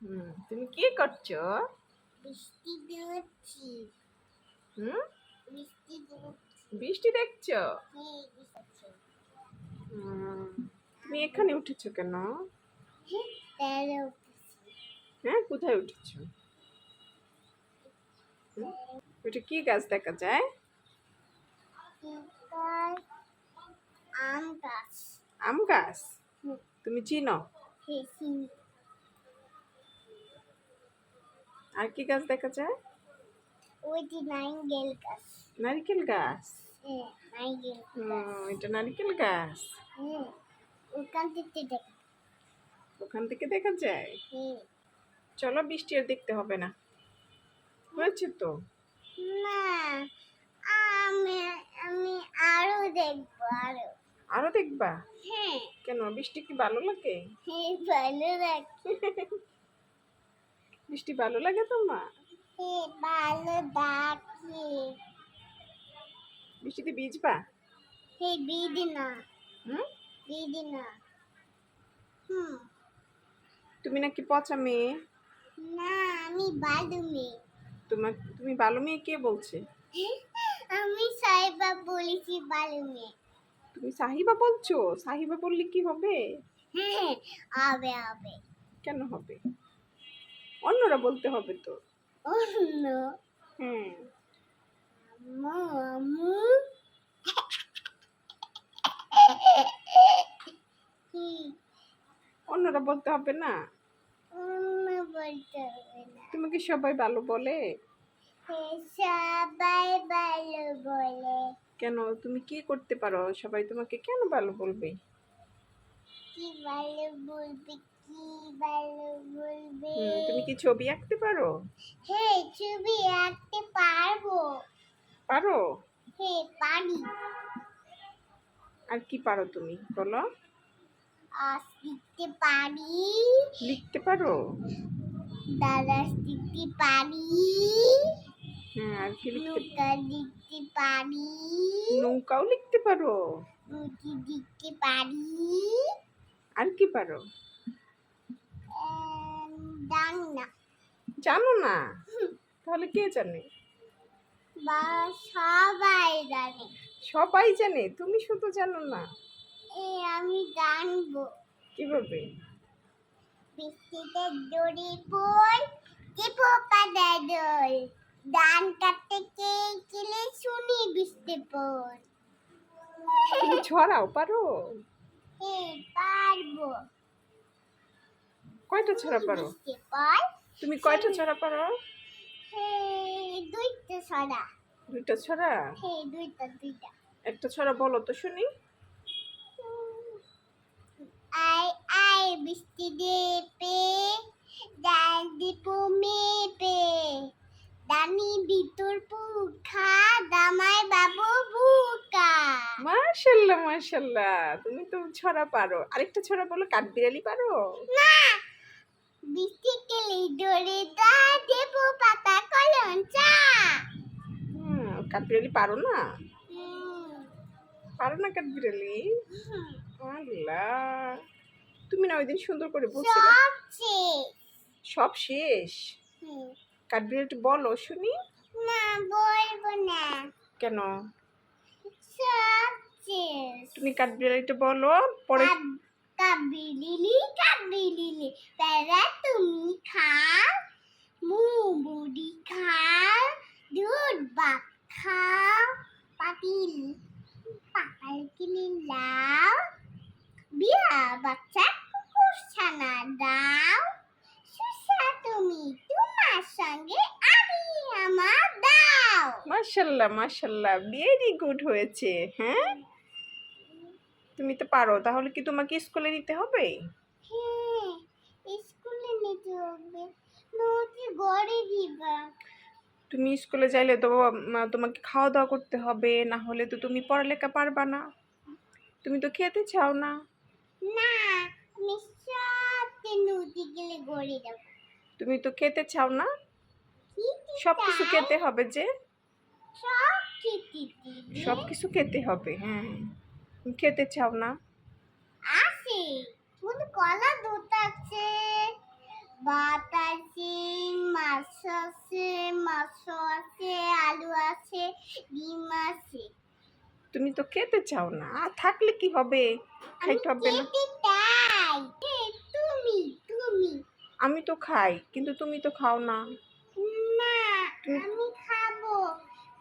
তুমি কি করছো? বৃষ্টি দেখছি। হুম বৃষ্টি দেখছি। বৃষ্টি দেখছো? হ্যাঁ, বৃষ্টি। হুম, তুমি এখানে উঠেছো কেন? তেরে উঠেছি। হ্যাঁ, কোথায় উঠেছো? ওটা কি গাছ দেখা যায়? এটাই আম গাছ। আম গাছ? তুমি চিনো? হ্যাঁ, চিনি। আর কি গাছ দেখা যায়? ওইটি নারিকেল গাছ। নারকেল গাছ? হ্যাঁ, নারিকেল গাছ। এটা নারকেল গাছ। হ্যাঁ, ওখান থেকে দেখা। ওখান থেকে দেখা যায়। হ্যাঁ। চলো, বৃষ্টি আর দেখতে হবে না, হয়েছে তো। না, আমি আমি আরো দেখবো আরো। আরো দেখবা? হ্যাঁ। কেন, বৃষ্টি কি ভালো লাগে? হ্যাঁ, ভালো লাগে। বৃষ্টি ভালো লাগে তোমার? হ্যাঁ, ভালো লাগে। বৃষ্টিতে ভিজবা? হ্যাঁ, বিদি না। হুম বিদি না। হুম। তুমি নাকি পচা মেয়ে? না, আমি ভালো মেয়ে। তুমি ভালো মেয়ে কে বলছে? আমি সাইবা বলেছি ভালো মেয়ে। তুমি সাহিবা বলছো? সাহিবা বললে কি হবে? হ্যাঁ, হবে হবে। কেন হবে? অন্যরা বলতে হবে তো। অন্য হুম আম্মু আম্মু। কি? অন্যরা বলতে হবে না? অন্য বলতে হবে না। তোমাকে সবাই ভালো বলে? হ্যাঁ, সবাই ভালো বলে। কেন, তুমি কি করতে পারো? সবাই তোমাকে কেন ভালো বলবে? কি ভালো বলবে? কি ভালো বলবে? তুমি কি ছবি আঁকতে পারো? হ্যাঁ, ছবি আঁকতে পারবো। পারো? হ্যাঁ, পারি। আর কি পারো তুমি বলো? লিখতে পারি। লিখতে পারো? দাদা লিখতে পারি। হ্যাঁ, আর কি লিখতে? নৌকা লিখতে পারি। নৌকাও লিখতে পারো? নদী লিখতে পারি। আর কি পারো? জানি না। জানো না? তাহলে কে জানে? বা সবাই জানে। সবাই জানে, তুমি শুধু জানো না। আমি জানবো। কিভাবে? বৃষ্টিতে দড়ি পড় টিপো পাতা দোল। ধান কাটতে কে কিলে শুনি বৃষ্টি পড়। তুমি ছড়াও পারো? হ্যাঁ, পারবো। কয়টা ছড়া পারো? বৃষ্টি পড়। তুমি কয়টা ছড়া পারো? হ্যাঁ, দুইটা ছড়া। দুইটা ছড়া? হ্যাঁ, দুইটা দুইটা। একটা ছড়া বলো তো শুনি। আয় আয় বৃষ্টি দে পে ডাল দিপো মেপে দানি ভিতর পুখা দামাই বাবু বুকা। মাশাল্লাহ মাশাল্লাহ, তুমি তো ছড়া পারো। আরেকটা ছড়া বলো। কাঠবিড়ালি পারো? না, বৃষ্টি কেলি ধরে দা দেবো পাতা কলম চা। কাঠবিড়ালি পারো না? হুম, পারো না কাঠবিড়ালি? হুম। আল্লাহ, তুমি না ওইদিন সুন্দর করে বলছিলে সব শেষ। সব শেষ। হুম। কাঠবিড়ালিটা বলো শুনি। না, বলবো না। কেন? সব শেষ। তুমি কাঠবিড়ালিটা বলো, পরে। কাবিলিলি কাবিলিলি প্যারা তুমি খাও মু বুড়ি খাও দুধ ভাত খাও পাতিল পাতাল কিনে লাও বিয়া বাচ্চা কুকুর ছানা দাও সুসা তুমি তোমার সঙ্গে আমি আমার দাও। মাশাল্লাহ মাশাল্লাহ, ভেরি গুড হয়েছে। হ্যাঁ, তুমি তো পারো। তাহলে কি তোমাকে স্কুলে নিতে হবে? হ্যাঁ, স্কুলে নিতে হবে নদী গড়ে দিবা। তুমি স্কুলে যাইলে তো তোমাকে খাওয়া দাওয়া করতে হবে, না হলে তো তুমি পড়ালেখা পারবা না। তুমি তো খেতে চাও না। না, আমি সব নদী গেলে গড়ে দেবো। তুমি তো খেতে চাও না। কি সব কিছু চাই? খেতে হবে যে। সব খেতে দিবে। সব কিছু খেতে হবে। হ্যাঁ, তুমি খেতে চাও না। আছে শুধু কলা দুধ আছে ভাত আছে, মাছ আছে, মাংস আছে, আলু আছে, ডিম আছে। তুমি তো খেতে চাও না, আর থাকলে কি হবে? আমি খাইতে হবে না। খেতে চাই। তুমি তুমি আমি তো খাই, কিন্তু তুমি তো খাও না। না, তুমি আমি খাবো,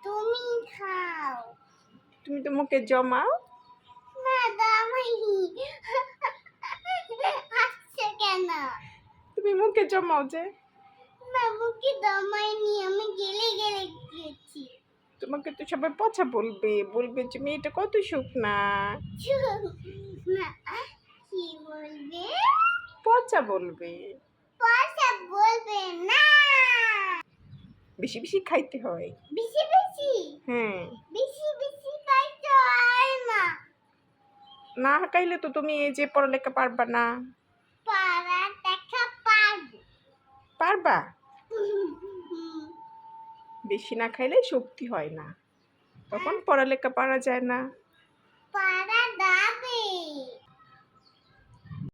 তুমি খাও। তুমি তো মুখে জমাও। না দামাইনি। হাসছে কেন? তুমি মুখে জমাও যে। না মুখে দমাইনি, আমি গেলে গেলে গেছি। তোমাকে তো সবাই পচা বলবে, বলবে যে মেয়েটা কত শুকনা। না, কি বলবে? পচা বলবে। পয়সা বলবে না। বেশি বেশি খাইতে হয়। বেশি বেশি হ্যাঁ, বেশি বেশি খাইতে হয় না। না খাইলে তো তুমি এই যে পড়ালেখা পারবা না। পারা দেখা পারবো। পারবা? হুম, বেশি না খাইলে শক্তি হয় না, তখন পড়ালেখা পারা যায় না।